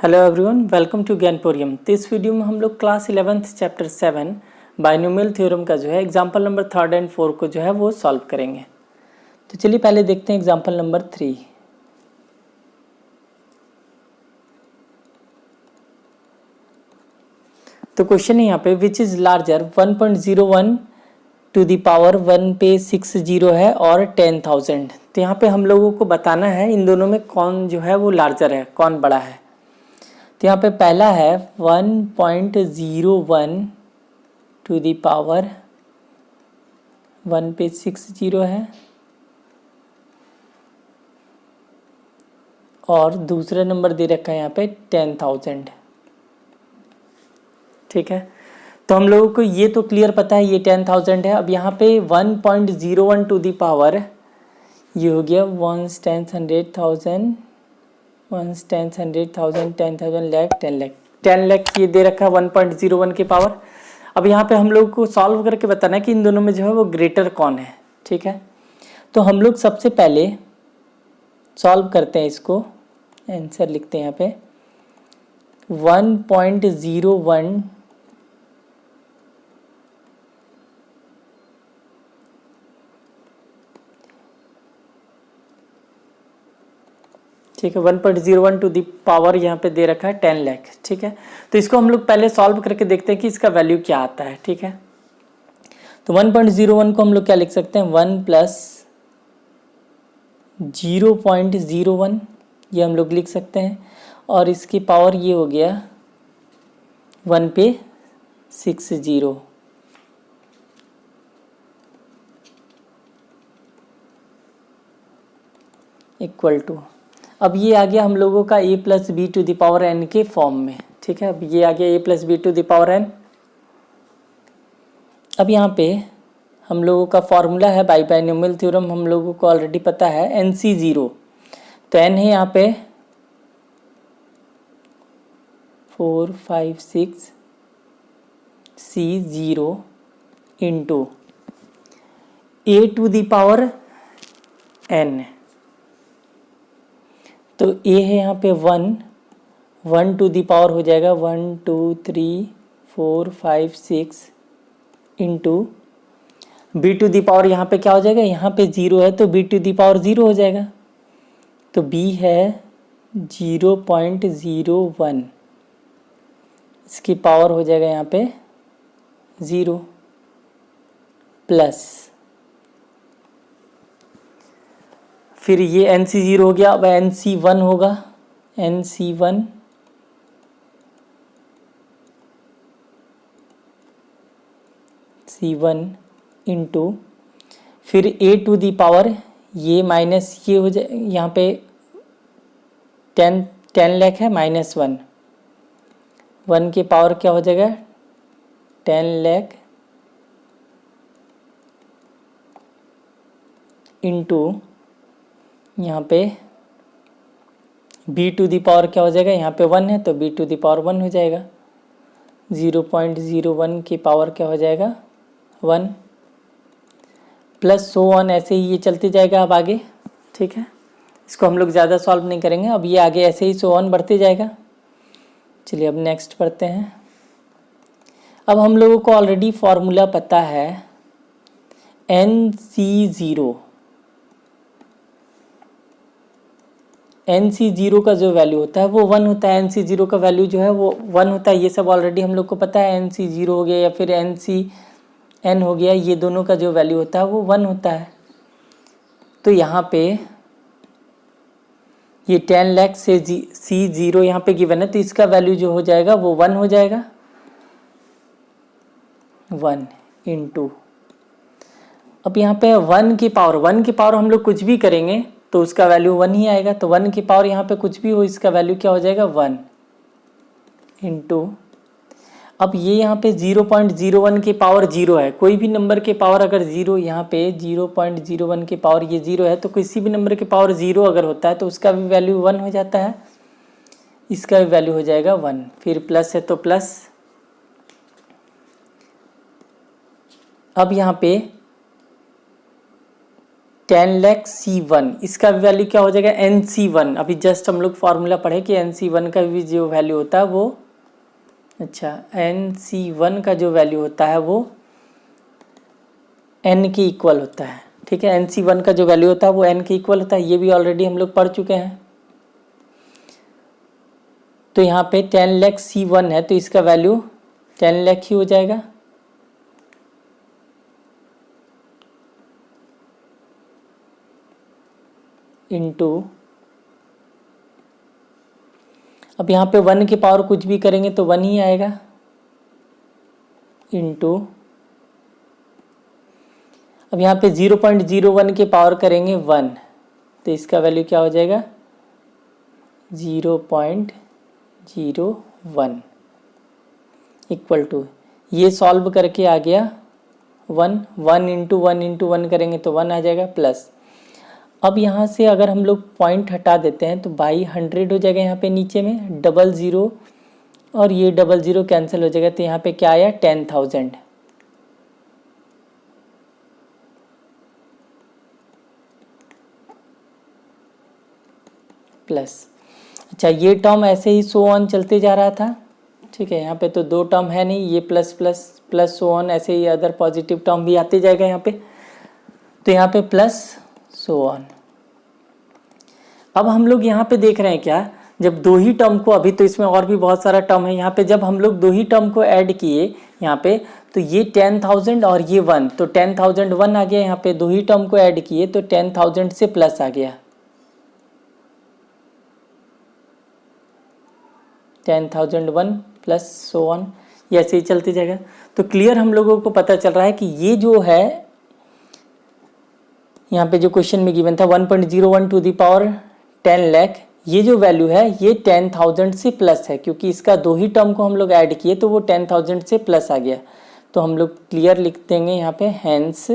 Hello everyone, welcome to Gyanporium. तो इस video में हम लोग class 11th chapter 7 binomial theorem का जो है एग्जांपल नंबर 3 एंड 4 को जो है वो सॉल्व करेंगे। तो चलिए पहले देखते हैं एग्जांपल नंबर 3। तो क्वेश्चन है यहाँ पे which is larger 1.01 to the power 1 पे 6 जीरो है और 10,000। तो यहाँ पे हम लोगों को बताना है इन दोनों में कौन जो है वो लार्जर है, कौन बड़ा है। तो यहाँ पे पहला है 1.01 टू द पावर 1 पे 6 जीरो है और दूसरा नंबर दे रखा है यहाँ पे 10,000। ठीक है, तो हम लोगों को ये तो क्लियर पता है ये 10,000 है। अब यहाँ पे 1.01 टू द पावर ये हो गया 1 10 100,000 1 10 100,000 10,000 लाख 10 लाख 10 लाख ये दे रखा है 1.01 की पावर। अब यहाँ पे हम लोग को सॉल्व करके बताना है कि इन दोनों में जो है वो ग्रेटर कौन है। ठीक है, तो हम लोग सबसे पहले सॉल्व करते हैं, इसको आंसर लिखते हैं यहाँ पे 1.01 ठीक है 1.01 टू द पावर यहाँ पे दे रखा है 10 लाख। ठीक है, तो इसको हम लोग पहले सॉल्व करके देखते हैं कि इसका वैल्यू क्या आता है। ठीक है, तो 1.01 को हम लोग क्या लिख सकते हैं 1 प्लस 0.01 ये हम लोग लिख सकते हैं और इसकी पावर ये हो गया 1 पे 6 जीरो इक्वल टू, अब ये आ गया हम लोगों का a plus B to the power n के फॉर्म में। ठीक है, अब ये आ गया a plus B to the power n। अब यहाँ पे हम लोगों का फॉर्मूला है बाइनोमियल थ्योरम, हम लोगों को ऑलरेडी पता है NC0। तो n है यहाँ पे 4 5 6 C0 into a to the power n। तो a है यहाँ पे 1 टू द पावर हो जाएगा 1 2 3 4 5 6 into b to the power यहाँ पे क्या हो जाएगा, यहाँ पे 0 है तो b टू द पावर 0 हो जाएगा। तो b है 0.01, इसकी पावर हो जाएगा यहाँ पे 0 प्लस फिर ये NC0 हो गया। अब NC1 होगा NC1 C1 इंटू फिर a टू दी पावर ये माइनस ये हो जाए, यहाँ पे 10 लाख है माइनस 1 की पावर क्या हो जाएगा 10 लाख इंटू यहाँ पे b टू दी पावर क्या हो जाएगा, यहाँ पे 1 है तो b टू दी पावर 1 हो जाएगा। 0.01 की पावर क्या हो जाएगा 1 प्लस सो ऑन, ऐसे ही ये चलते जाएगा अब आगे। ठीक है, इसको हम लोग ज़्यादा सॉल्व नहीं करेंगे, अब ये आगे ऐसे ही सो ऑन बढ़ते जाएगा। चलिए अब नेक्स्ट पढ़ते हैं। अब हम लोगों को ऑलरेडी फॉर्मूला पता है NC0 का जो वैल्यू होता है वो 1 होता है। NC0 का वैल्यू जो है वो 1 होता है, ये सब ऑलरेडी हम लोग को पता है। NC0 हो गया या फिर NCN हो गया, ये दोनों का जो वैल्यू होता है वो 1 होता है। तो यहाँ पे ये 10 लाख से C0 यहाँ पे गिवन है तो इसका वैल्यू जो हो जाएगा वो 1 हो जाएगा। 1 इंटू अब यहाँ पे 1 की पावर हम लोग कुछ भी करेंगे तो उसका वैल्यू 1 ही आएगा। तो 1 की पावर यहाँ पे कुछ भी हो इसका वैल्यू क्या हो जाएगा 1 इंटू अब ये यहाँ पे 0.01 की पावर 0 है। कोई भी नंबर के पावर अगर 0 यहाँ पे 0.01 की पावर ये 0 है तो किसी भी नंबर के पावर 0 अगर होता है तो उसका भी वैल्यू 1 हो जाता है, इसका भी वैल्यू हो जाएगा 1। फिर प्लस है तो प्लस। अब यहाँ पे 10 लाख C1, इसका भी वैल्यू क्या हो जाएगा NC1। अभी जस्ट हम लोग फॉर्मूला पढ़े कि NC1 का भी जो वैल्यू होता है वो, अच्छा NC1 का जो वैल्यू होता है वो N के इक्वल होता है। ठीक है, NC1 का जो वैल्यू होता है वो N के इक्वल होता है, ये भी ऑलरेडी हम लोग पढ़ चुके हैं। तो यहाँ पे 10 लाख C1 है तो इसका वैल्यू 10 लाख ही हो जाएगा। इनटू, अब यहाँ पे 1 की पावर कुछ भी करेंगे तो 1 ही आएगा, इनटू, अब यहाँ पे 0.01 की पावर करेंगे 1 तो इसका वैल्यू क्या हो जाएगा 0.01 इक्वल टू, ये सॉल्व करके आ गया 1, 1 इंटू 1 इंटू 1 करेंगे तो 1 आ जाएगा प्लस। अब यहाँ से अगर हम लोग पॉइंट हटा देते हैं तो बाई 100 हो जाएगा, यहाँ पे नीचे में 00 और ये 00 कैंसिल हो जाएगा तो यहाँ पे क्या आया 10,000 प्लस। अच्छा, ये टर्म ऐसे ही सो ऑन चलते जा रहा था। ठीक है, यहाँ पे तो 2 टर्म है नहीं, ये plus plus plus so on, ऐसे ही अदर पॉजिटिव टर्म भी आते जाएगा यहाँ पे, तो यहाँ पे प्लस सो ऑन। अब हम लोग यहाँ पे देख रहे हैं क्या, जब 2 ही टर्म को, अभी तो इसमें और भी बहुत सारा टर्म है यहाँ पे, जब हम लोग 2 ही टर्म को ऐड किए यहाँ पे तो ये 10,000 और ये 1, तो 10,001 आ गया। यहाँ पे 2 ही टर्म को ऐड किए तो 10,000 से प्लस आ गया, 10,001 प्लस सो ऑन, ये ऐसे ही चलते जाएगा। तो क्लियर हम लोगों को पता चल रहा है कि ये जो है यहाँ पे जो क्वेश्चन में गिवन था 1.01 टू द पावर 10 लाख, ये जो वैल्यू है ये 10,000 से प्लस है, क्योंकि इसका 2 ही टर्म को हम लोग ऐड किए तो वो 10,000 से प्लस आ गया। तो हम लोग क्लियर लिख देंगे यहाँ पे, hence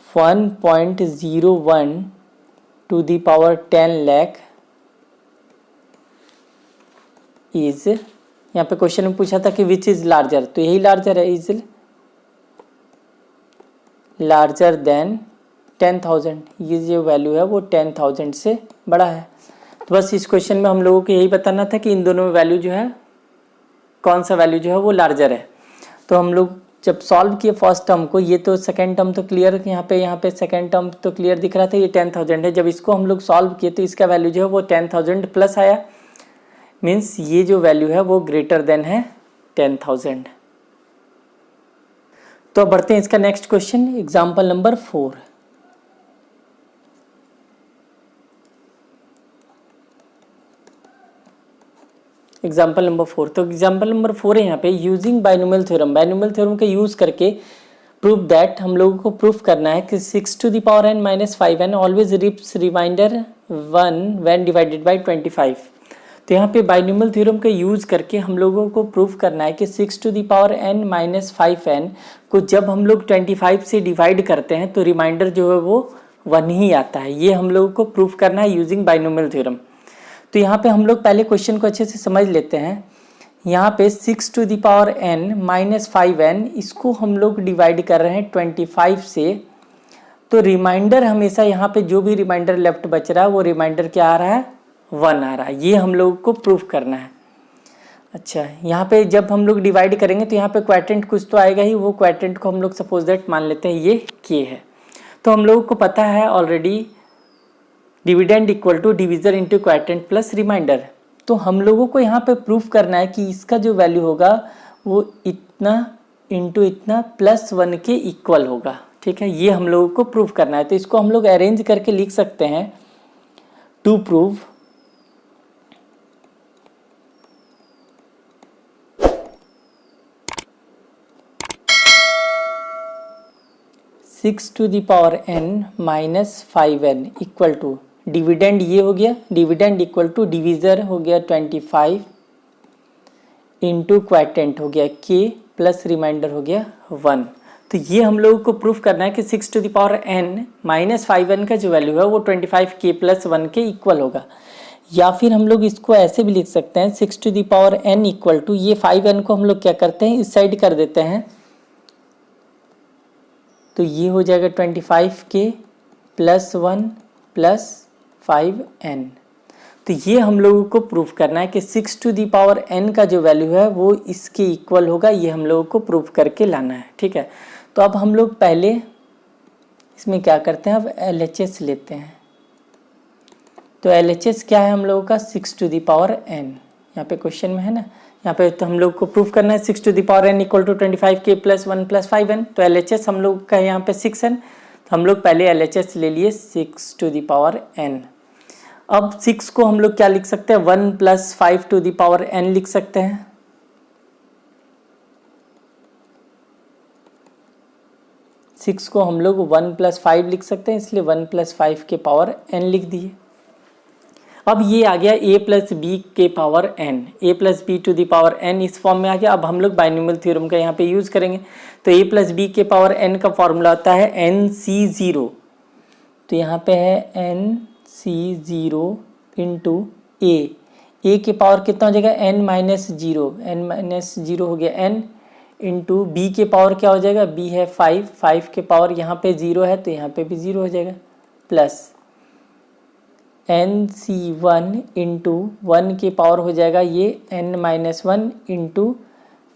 1.01 to the power 10 lakh is, यहाँ पे क्वेश्चन में पूछा था कि विच इज लार्जर, तो यही लार्जर है, इज लार्जर देन 10,000, ये जो वैल्यू है वो 10,000 से बड़ा है। तो बस इस क्वेश्चन में हम लोगों को यही बताना था कि इन दोनों में वैल्यू जो है, कौन सा वैल्यू जो है वो लार्जर है। तो हम लोग जब सॉल्व किए फर्स्ट टर्म को, ये तो सेकंड टर्म तो क्लियर, यहाँ पे सेकंड टर्म तो क्लियर दिख रहा था, ये 10,000 है। जब इसको हम लोग सॉल्व किए तो इसका वैल्यू जो है वो 10,000 प्लस आया, मीन्स ये जो वैल्यू है वो ग्रेटर देन है 10,000। तो अब बढ़ते हैं इसका next question, example number 4। Example number 4, तो एग्जाम्पल नंबर 4 है यहाँ पे, using binomial theorem, binomial theorem का यूज करके प्रूव दैट, हम लोगों को प्रूफ करना है कि 6 to the power n minus 5n always reaps remainder 1 when divided by 25। तो यहाँ पे बाइनोमियल थ्योरम का यूज करके हम लोगों को प्रूफ करना है कि 6 to the power n minus 5n को जब हम लोग 25 से डिवाइड करते हैं तो रिमाइंडर जो है वो 1 ही आता है। ये हम लोगों को प्रूफ करना है यूजिंग बाइनोमियल थ्योरम। तो यहाँ पे हम लोग पहले क्वेश्चन को अच्छे से समझ लेते हैं। यहाँ पे 6 to the power n minus 5n, इसको हम लोग डिवाइड कर रहे हैं 25 से, तो रिमाइंडर हमेशा यहाँ पे जो भी रिमाइंडर लेफ्ट बच रहा है वो रिमाइंडर क्या आ रहा है 1 आ रहा है। ये हम लोग को प्रूफ करना है। अच्छा, यहाँ पे जब हम लोग डिवाइड करेंगे तो यहाँ पे क्वाड्रेंट कुछ तो आएगा ही, वो क्वाड्रेंट को हम लोग सपोज दैट मान लेते हैं ये k है। तो हम लोगों को पता है already dividend equal to divisor into quadrant plus remainder. तो हम लोगों को यहाँ पे प्रूफ करना है कि इसका जो वैल्यू होगा वो इतना इंटू इतना प्लस 1 के इक्वल होगा। ठीक है, ये हम लोगों को प्रूफ करना है। तो इसको हम लोग अरेंज करके लिख सकते हैं, to prove six to the power n minus 5n equal to dividend, ये हो गया डिविडेंड इक्वल टू डिविजर हो गया 25 इंटू क्वाड्रेंट हो गया k प्लस रिमाइंडर हो गया 1। तो ये हम लोगों को प्रूफ करना है कि 6 to the power n minus 5n का जो वैल्यू है वो 25k प्लस 1 के इक्वल होगा। या फिर हम लोग इसको ऐसे भी लिख सकते हैं, 6 to the power n equal to, ये 5n को हम लोग क्या करते हैं इस साइड कर देते हैं, तो ये हो जाएगा 25k प्लस 1 प्लस 5n। तो ये हम लोगों को प्रूफ करना है कि 6 टू दी पावर n का जो वैल्यू है वो इसके इक्वल होगा। ये हम लोगों को प्रूफ करके लाना है, ठीक है। तो अब हम लोग पहले इसमें क्या करते हैं, अब LHS लेते हैं। तो LHS क्या है हम लोगों का, 6 टू दी पावर n। यहाँ पे क्वेश्चन में है ना, यहाँ पे तो हम लोग को प्रूफ करना है 6 to the power n equal to 25k plus 1 plus 5n। तो LHS हम लोग का यहाँ पे 6n, तो हम लोग पहले LHS ले लिए 6 टू दी पावर n। अब 6 को हम लोग क्या लिख सकते हैं, 1 plus 5 to the power n लिख सकते हैं। सिक्स को हम लोग 1 प्लस 5 लिख सकते हैं, इसलिए 1 प्लस 5 के पावर n लिख दिए। अब ये आ गया a प्लस बी के power n, a plus B to the power n इस फॉर्म में आ गया। अब हम लोग बाइनोमियल थ्योरम का यहाँ पे यूज करेंगे। तो a प्लस बी के पावर n का फॉर्मूला होता है nc0। तो यहाँ पे है nc0 इंटू a के पावर कितना हो जाएगा, n माइनस जीरो हो गया n, इंटू बी के पावर क्या हो जाएगा, b है 5 के पावर यहाँ पे 0 है तो यहाँ पे भी 0 हो जाएगा, प्लस nc1 इंटू 1 के पावर हो जाएगा ये n माइनस 1 इंटू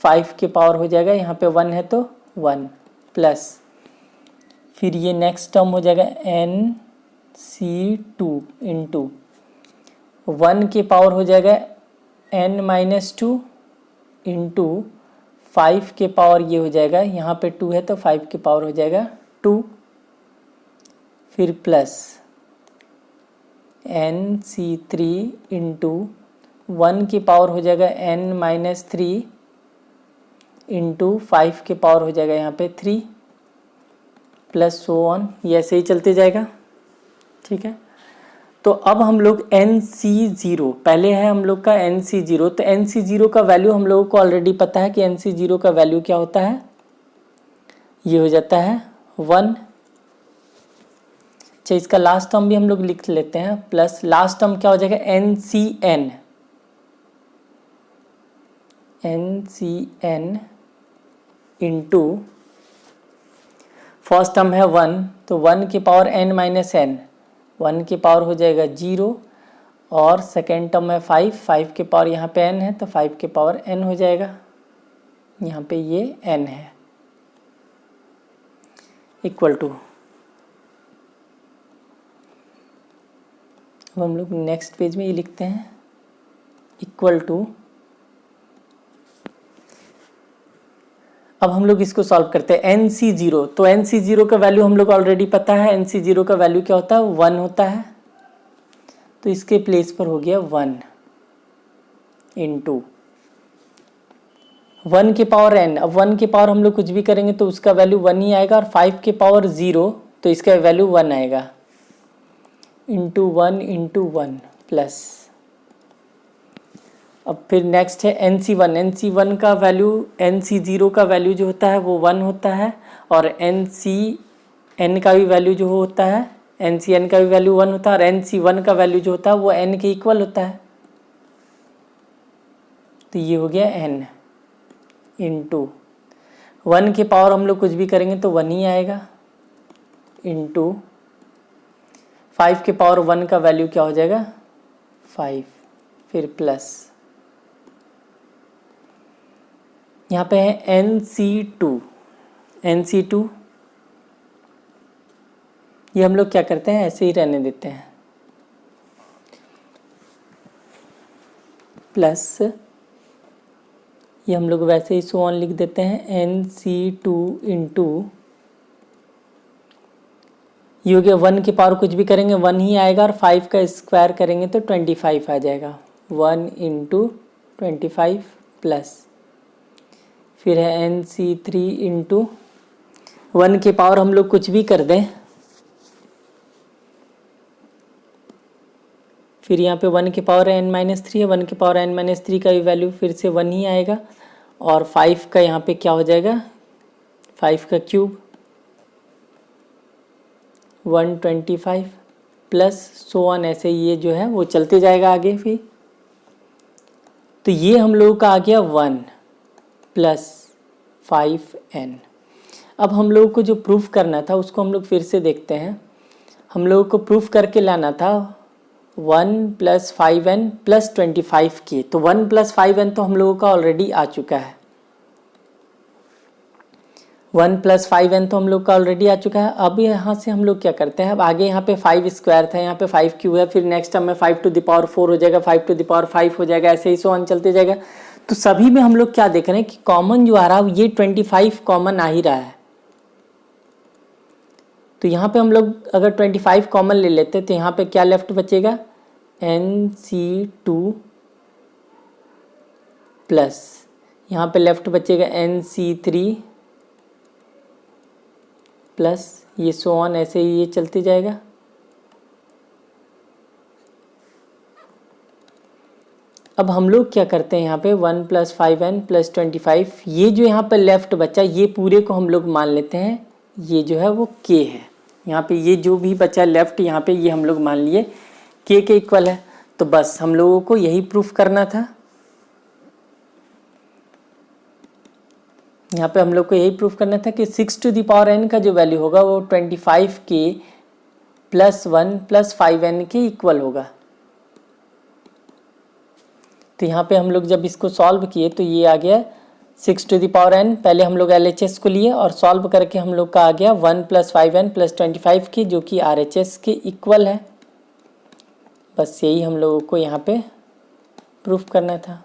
5 के पावर हो जाएगा, यहाँ पे 1 है तो 1, प्लस फिर ये नेक्स्ट टर्म हो जाएगा nc2 इंटू 1 के पावर हो जाएगा n माइनस 2 इंटू 5 के पावर ये हो जाएगा, यहाँ पे 2 है तो 5 के पावर हो जाएगा 2, फिर प्लस nc3 इंटू 1 की पावर हो जाएगा n माइनस 3 इंटू 5 के पावर हो जाएगा यहाँ पे 3, प्लस सो ऑन, ये ऐसे ही चलते जाएगा, ठीक है। तो अब हम लोग nc0, पहले है हम लोग का nc0, तो nc0 का वैल्यू हम लोगों को ऑलरेडी पता है कि nc0 का वैल्यू क्या होता है, ये हो जाता है 1। अच्छा, इसका लास्ट टर्म भी हम लोग लिख लेते हैं, प्लस लास्ट टर्म क्या हो जाएगा ncn इंटू फर्स्ट टर्म है 1, तो 1 की पावर n माइनस n, 1 की पावर हो जाएगा 0, और सेकेंड टर्म है 5 के पावर यहाँ पे n है तो 5 के पावर n हो जाएगा, यहाँ पे ये n है, इक्वल टू। अब हम लोग नेक्स्ट पेज में ये लिखते हैं इक्वल टू। अब हम लोग इसको सॉल्व करते हैं nc0, तो nc0 का वैल्यू हम लोग ऑलरेडी पता है, nc0 का वैल्यू क्या होता है, 1 होता है, तो इसके प्लेस पर हो गया 1 इंटू 1 के पावर n। अब 1 के पावर हम लोग कुछ भी करेंगे तो उसका वैल्यू 1 ही आएगा, और 5 के पावर 0 तो इसका वैल्यू 1 आएगा, इंटू 1 प्लस। अब फिर नेक्स्ट है nc1 का वैल्यू, nc0 का वैल्यू जो होता है वो 1 होता है, और ncn का भी वैल्यू जो होता है, ncn का भी वैल्यू 1 होता है, और nc1 का वैल्यू जो होता है वो n के इक्वल होता है। तो ये हो गया n इंटू 1 के पावर हम लोग कुछ भी करेंगे तो 1 ही आएगा, इंटू 5 के पावर 1 का वैल्यू क्या हो जाएगा 5, फिर प्लस यहाँ पे है nc2 ये हम लोग क्या करते हैं, ऐसे ही रहने देते हैं, प्लस ये हम लोग वैसे ही सो ऑन लिख देते हैं nc2 इंटू ये हो गया 1 की पावर कुछ भी करेंगे 1 ही आएगा, और 5 का स्क्वायर करेंगे तो 25 आ जाएगा, 1 इंटू 25 प्लस फिर है nc3 इंटू 1 की पावर हम लोग कुछ भी कर दें, फिर यहाँ पे 1 की पावर n माइनस 3 है, 1 की पावर n माइनस 3 का भी वैल्यू फिर से 1 ही आएगा, और 5 का यहाँ पे क्या हो जाएगा 5 का क्यूब 125 प्लस सो ऑन, ऐसे ये जो है वो चलते जाएगा आगे। फिर तो ये हम लोगों का आ गया 1 प्लस 5n। अब हम लोगों को जो प्रूफ करना था उसको हम लोग फिर से देखते हैं। हम लोगों को प्रूफ करके लाना था 1 + 5n + 25k। तो 1 + 5n तो हम लोगों का ऑलरेडी आ चुका है। 1 + 5n तो हम लोग का ऑलरेडी आ चुका है। अब यहाँ से हम लोग क्या करते हैं, अब आगे यहाँ पे 5² था, यहाँ पे 5 है, फिर नेक्स्ट टर्म में 5⁴ हो जाएगा, 5⁵ हो जाएगा, ऐसे ही सो ऑन चलते जाएगा। तो सभी में हम लोग क्या देख रहे हैं कि कॉमन जो आ रहा है ये 25 कॉमन आ ही रहा है। तो यहाँ पे हम लोग अगर 25 कॉमन ले लेते तो यहाँ पे क्या लेफ्ट बचेगा, NC2 प्लस यहाँ पे लेफ्ट बचेगा NC3 प्लस ये सो ऑन, ऐसे ही ये चलते जाएगा। अब हम लोग क्या करते हैं, यहाँ पे 1 + 5n + 25, ये जो यहाँ पे लेफ्ट बचा ये पूरे को हम लोग मान लेते हैं ये जो है वो k है। यहाँ पे ये जो भी बचा लेफ्ट यहाँ पे ये हम लोग मान लिए k के इक्वल है। तो बस हम लोगों को यही प्रूफ करना था। यहाँ पे हम लोग को यही प्रूफ करना था कि 6⁴n का जो वैल्यू होगा वो 25k + 1 + 5n के इक्वल होगा। तो यहाँ पे हम लोग जब इसको सॉल्व किए तो ये आ गया 6⁴n। पहले हम लोग LHS को लिए और सॉल्व करके हम लोग का आ गया 1 + 5n + 25k जो कि RHS के इक्वल है। बस यही हम लोगों को यहाँ पे प्रूफ करना था।